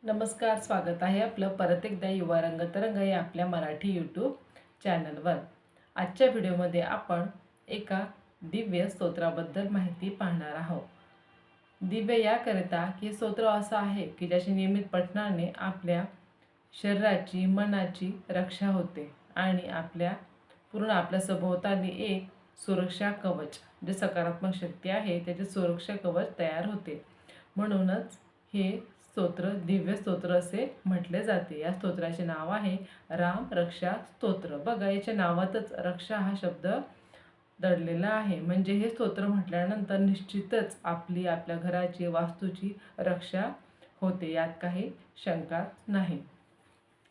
नमस्कार, स्वागत आहे आपलं परत एकदा युवा रंगतरंग या आपल्या मराठी यूट्यूब चॅनलवर. आजच्या व्हिडिओमध्ये आपण एका दिव्य स्तोत्राबद्दल माहिती पाहणार आहोत. दिव्य याकरिता की स्तोत्र असं आहे की ज्याच्या नियमित पठणाने आपल्या शरीराची, मनाची रक्षा होते आणि आपल्या सभोवताली एक सुरक्षा कवच, जे सकारात्मक शक्ती आहे त्याचे सुरक्षा कवच तयार होते. म्हणूनच हे स्तोत्र दिव्य स्तोत्र असे म्हटले जाते. या स्तोत्राचे नाव आहे राम रक्षा स्तोत्र. बघा, याच्या नावातच रक्षा हा शब्द दडलेला आहे. म्हणजे हे स्तोत्र म्हटल्यानंतर निश्चितच आपल्या घराची, वास्तूची रक्षा होते, यात काही शंका नाही.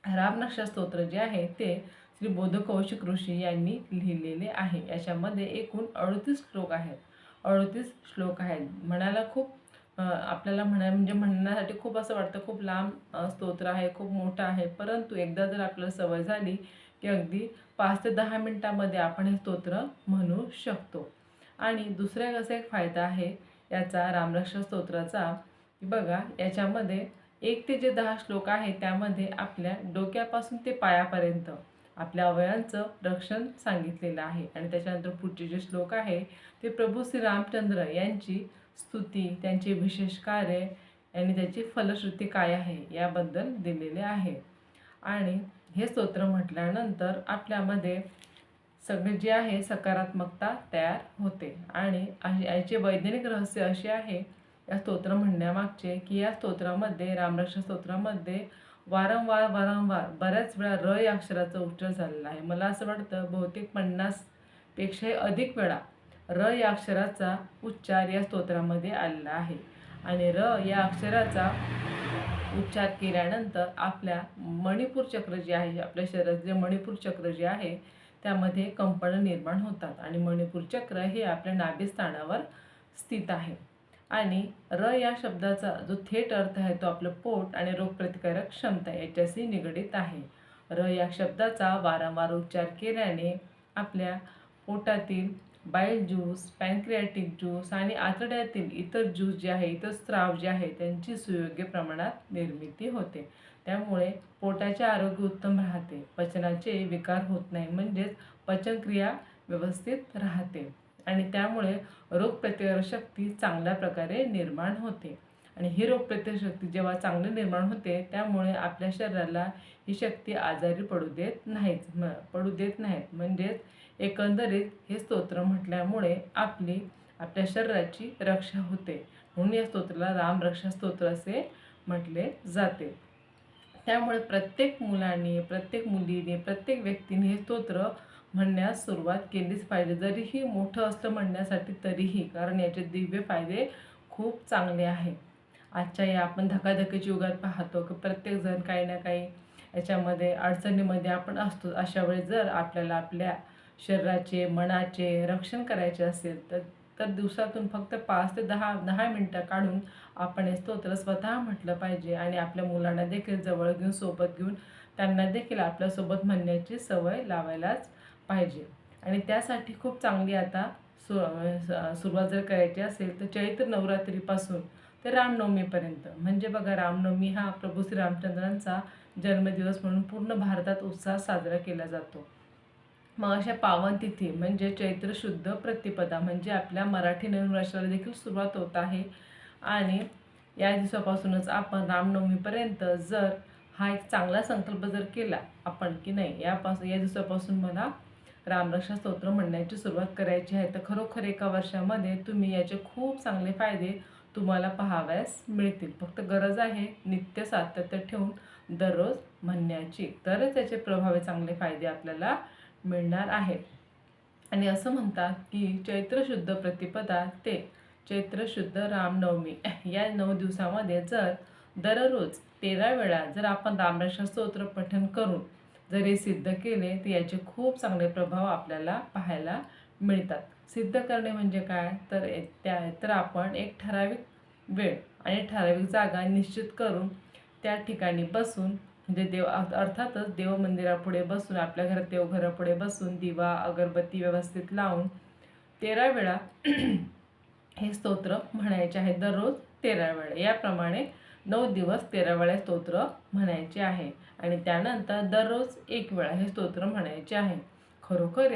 रामरक्षा स्तोत्र जे आहे ते श्री बोधकौशिक ऋषी यांनी लिहिलेले आहे. याच्यामध्ये एकूण 38 श्लोक आहेत. 38 श्लोक आहेत. म्हणायला खूप आपल्याला म्हणण्यासाठी खूप असं वाटतं, खूप लांब स्तोत्र आहे, खूप मोठं आहे. परंतु एकदा जर आपल्याला सवय झाली की अगदी 5 ते 10 मिनिटांमध्ये आपण हे स्तोत्र म्हणू शकतो. आणि दुसरा कसा एक फायदा आहे याचा रामरक्षा स्तोत्राचा, की बघा याच्यामध्ये 1 ते जे 10 श्लोक आहेत त्यामध्ये आपल्या डोक्यापासून ते पायापर्यंत आपल्या अवयवांचं रक्षण सांगितलेलं आहे. आणि त्याच्यानंतर पुढचे जे श्लोक आहे ते प्रभू श्री रामचंद्र यांची स्तुती, त्यांचे विशेष कार्य आणि त्याची फलश्रुती काय आहे याबद्दल दिलेले आहे. आणि हे स्तोत्र म्हटल्यानंतर आपल्यामध्ये सगळे जे आहे सकारात्मकता तयार होते. आणि याचे वैज्ञानिक रहस्य असे आहे या स्तोत्र म्हणण्यामागचे, की या स्तोत्रामध्ये, रामरक्षा स्तोत्रामध्ये वारंवार बऱ्याच वेळा र या अक्षराचा उच्चार झालेला आहे. मला असं वाटतं बहुतेक 50 पेक्षाही अधिक वेळा र या अक्षराचा उच्चार या स्तोत्रामध्ये आलेला आहे. आणि र या अक्षराचा उच्चार केल्यानंतर आपल्या मणिपूर चक्र जे आहे, आपल्या शरीराचे जे मणिपूर चक्र जे आहे त्यामध्ये कंपन निर्माण होतात. आणि मणिपूर चक्र हे आपल्या नाभिस्थानावर स्थित आहे. आणि र या शब्दाचा जो थेट अर्थ आहे तो आपलं पोट आणि रोगप्रतिकारक क्षमता याच्याशी निगडित आहे. र या शब्दाचा वारंवार उच्चार केल्याने आपल्या पोटातील बाईल ज्यूस, पॅनक्रियाटिक ज्यूस आणि आतड्यातील इतर ज्यूस जे आहे, इतर स्राव जे आहे त्यांची सुयोग्य प्रमाणात निर्मिती होते. त्यामुळे पोटाचे आरोग्य उत्तम राहते, पचनाचे विकार होत नाही, म्हणजेच पचनक्रिया व्यवस्थित राहते. आणि त्यामुळे रोगप्रतिकारक शक्ती चांगल्या प्रकारे निर्माण होते. आणि ही रोगप्रतिकारक शक्ती जेव्हा चांगली निर्माण होते त्यामुळे आपल्या शरीराला ही शक्ती आजारी पडू देत नाहीत. म्हणजेच एकंदरीत हे स्तोत्र म्हटल्यामुळे आपल्या शरीराची रक्षा होते. म्हणून या स्तोत्राला रामरक्षा स्तोत्र असे म्हटले जाते. त्यामुळे प्रत्येक मुलाने, प्रत्येक मुलीने, प्रत्येक व्यक्तीने हे स्तोत्र म्हणण्यास सुरुवात केलीच पाहिजे. जरीही मोठं असतं म्हणण्यासाठी तरीही, कारण याचे दिव्य फायदे खूप चांगले आहेत. आजच्या या आपण धकाधकीच्या युगात पाहतो की प्रत्येकजण काही ना काही याच्यामध्ये अडचणीमध्ये आपण असतो. अशा वेळी जर आपल्याला आपल्या शरीराचे, मनाचे रक्षण करायचे असेल तर दिवसातून फक्त 5 ते 10 मिनटं काढून आपण हे स्तोत्र स्वतः म्हटलं पाहिजे. आणि आपल्या मुलांना देखील जवळ घेऊन, सोबत घेऊन त्यांना देखील आपल्यासोबत म्हणण्याची सवय लावायलाच पाहिजे. आणि त्यासाठी खूप चांगली आता सुरुवात जर करायची असेल तर चैत्र नवरात्रीपासून ते रामनवमीपर्यंत, म्हणजे बघा रामनवमी हा प्रभू श्री रामचंद्रांचा जन्मदिवस म्हणून पूर्ण भारतात उत्साहात साजरा केला जातो. मग अशा पावन तिथी म्हणजे चैत्र शुद्ध प्रतिपदा, म्हणजे आपल्या मराठी नवीन वर्षाला देखील सुरुवात होत आहे. आणि या दिवसापासूनच आपण रामनवमीपर्यंत जर हा एक चांगला संकल्प जर केला आपण की नाही या दिवसापासून मला रामरक्षा स्तोत्र म्हणण्याची सुरुवात करायची आहे, तर खरोखर एका वर्षामध्ये तुम्ही याचे खूप चांगले फायदे तुम्हाला पाहावयास मिळतील. फक्त गरज आहे नित्य सातत्य ठेवून दररोज म्हणण्याची, तरच याचे प्रभावी चांगले फायदे आपल्याला मिळणार आहेत. आणि असं म्हणतात की चैत्र शुद्ध प्रतिपदा ते चैत्र शुद्ध रामनवमी या 9 दिवसामध्ये जर दररोज 13 वेळा जर आपण रामरक्षा स्तोत्र पठण करून जर हे सिद्ध केले तर याचे खूप चांगले प्रभाव आपल्याला पाहायला मिळतात. सिद्ध करणे म्हणजे काय, तर आपण एक ठराविक वेळ आणि ठराविक जागा निश्चित करून त्या ठिकाणी बसून, म्हणजे अर्थातच देवमंदिरापुढे बसून, आपल्या घरात देवघरापुढे बसून दिवा अगरबत्ती व्यवस्थित लावून 13 वेळा हे स्तोत्र म्हणायचे आहे. दररोज 13 वेळा याप्रमाणे 9 दिवस 13 वेळा स्तोत्र म्हणायचे आहे आणि त्यानंतर दररोज 1 वेळा हे स्तोत्र म्हणायचे आहे. खरोखर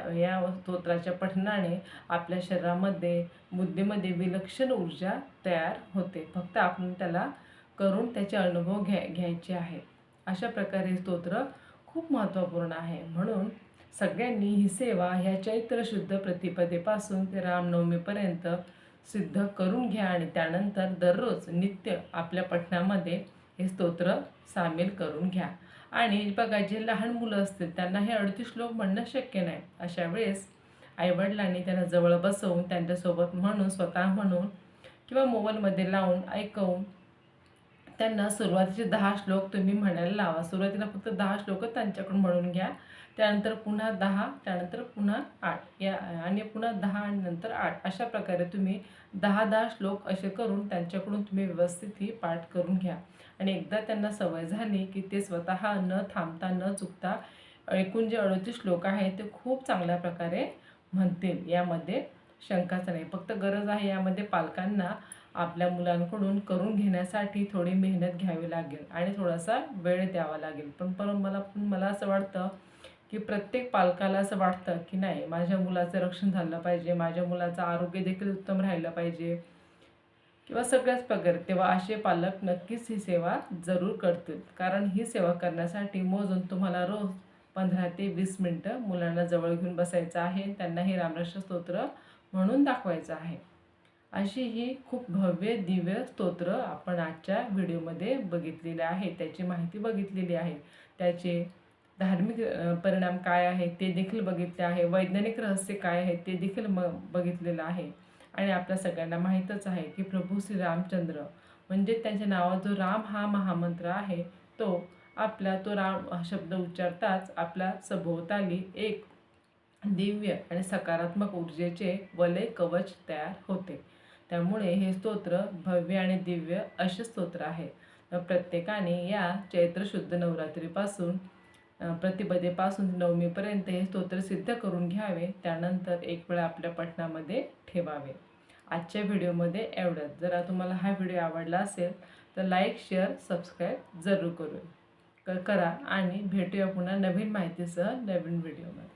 या स्तोत्राच्या पठणाने आपल्या शरीरामध्ये, बुद्धीमध्ये विलक्षण ऊर्जा तयार होते. फक्त आपण त्याला करून त्याचे अनुभव घ्यायचे आहेत. अशा प्रकारे हे स्तोत्र खूप महत्त्वपूर्ण आहे. म्हणून सगळ्यांनी ही सेवा ह्या चैत्र शुद्ध प्रतिपदेपासून ते रामनवमीपर्यंत सिद्ध करून घ्या आणि त्यानंतर दररोज नित्य आपल्या पठणामध्ये हे स्तोत्र सामील करून घ्या. आणि बघा, जे लहान मुलं असतील त्यांना हे 38 श्लोक म्हणणं शक्य नाही. अशा वेळेस आईवडिलांनी त्यांना जवळ बसवून त्यांच्यासोबत म्हणून, स्वतः म्हणून किंवा मोबाईलमध्ये लावून ऐकवून त्यांना सुरुवातीचे 10 श्लोक तुम्ही म्हणायला लावा. सुरुवातीला फक्त 10 श्लोक त्यांच्याकडून म्हणून घ्या. त्यानंतर पुन्हा 10, त्यानंतर पुन्हा 8 आणि पुन्हा 10 आणि नंतर 8 अशा प्रकारे तुम्ही 10-10 श्लोक असे करून त्यांच्याकडून तुम्ही व्यवस्थित ही पाठ करून घ्या. आणि एकदा त्यांना सवय झाली की ते स्वतः न थांबता न चुकता एकूण जे 38 श्लोक आहेत ते खूप चांगल्या प्रकारे म्हणतील. यामध्ये शंकाच नाही. फक्त गरज आहे यामध्ये पालकांना आपल्या मुलांकडून करून घेण्यासाठी थोडी मेहनत घ्यावी लागेल आणि थोडासा वेळ द्यावा लागेल. पण मला असं वाटतं की प्रत्येक पालकाला असं वाटतं की नाही, माझ्या मुलाचं रक्षण झालं पाहिजे, माझ्या मुलाचं आरोग्य देखील उत्तम राहिलं पाहिजे किंवा सगळ्याच प्रकारे. तेव्हा असे पालक नक्कीच ही सेवा जरूर करतील. कारण ही सेवा करण्यासाठी मोजून तुम्हाला रोज 15 ते 20 मिनटं मुलांना जवळ घेऊन बसायचं आहे. त्यांना हे रामराष्ट्र स्तोत्र म्हणून दाखवायचं आहे. अशी ही खूप भव्य दिव्य स्तोत्र आपण आजच्या व्हिडिओमध्ये बघितलेले आहे. त्याची माहिती बघितलेली आहे. त्याचे धार्मिक परिणाम काय आहेत ते देखील बघितले आहे. वैज्ञानिक रहस्य काय आहे ते देखील बघितलेलं आहे. आणि आपल्या सगळ्यांना माहीतच आहे की प्रभू श्री रामचंद्र म्हणजे त्यांच्या नावात जो राम हा महामंत्र आहे तो राम हा शब्द उच्चारताच आपल्या सभोवताली एक दिव्य आणि सकारात्मक ऊर्जेचे वलय कवच तयार होते. त्यामुळे हे स्तोत्र भव्य आणि दिव्य असे स्तोत्र आहे. प्रत्येकाने या चैत्र शुद्ध नवरात्रीपासून प्रतिपदेपासून नवमीपर्यंत हे स्तोत्र सिद्ध करून घ्यावे. त्यानंतर एक वेळा आपल्या पठणामध्ये ठेवावे. आजच्या व्हिडिओमध्ये एवढंच. जर तुम्हाला हा व्हिडिओ आवडला असेल तर लाईक, शेअर, सबस्क्राईब जरूर करा आणि भेटूया पुन्हा नवीन माहितीसह नवीन व्हिडिओमध्ये.